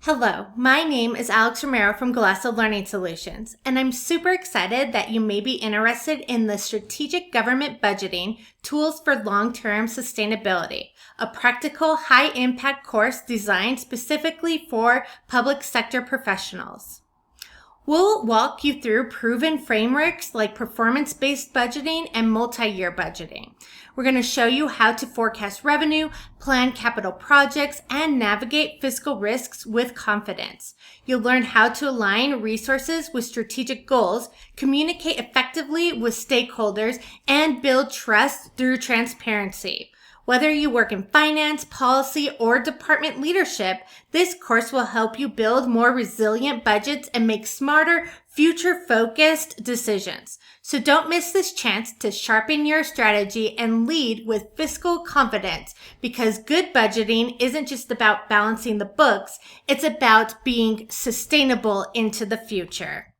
Hello, my name is Alex Romero from Galasso Learning Solutions, and I'm super excited that you may be interested in the Strategic Government Budgeting Tools for Long-Term Sustainability, a practical, high-impact course designed specifically for public sector professionals. We'll walk you through proven frameworks like performance-based budgeting and multi-year budgeting. We're going to show you how to forecast revenue, plan capital projects, and navigate fiscal risks with confidence. You'll learn how to align resources with strategic goals, communicate effectively with stakeholders, and build trust through transparency. Whether you work in finance, policy, or department leadership, this course will help you build more resilient budgets and make smarter, future-focused decisions. So don't miss this chance to sharpen your strategy and lead with fiscal confidence, because good budgeting isn't just about balancing the books, it's about being sustainable into the future.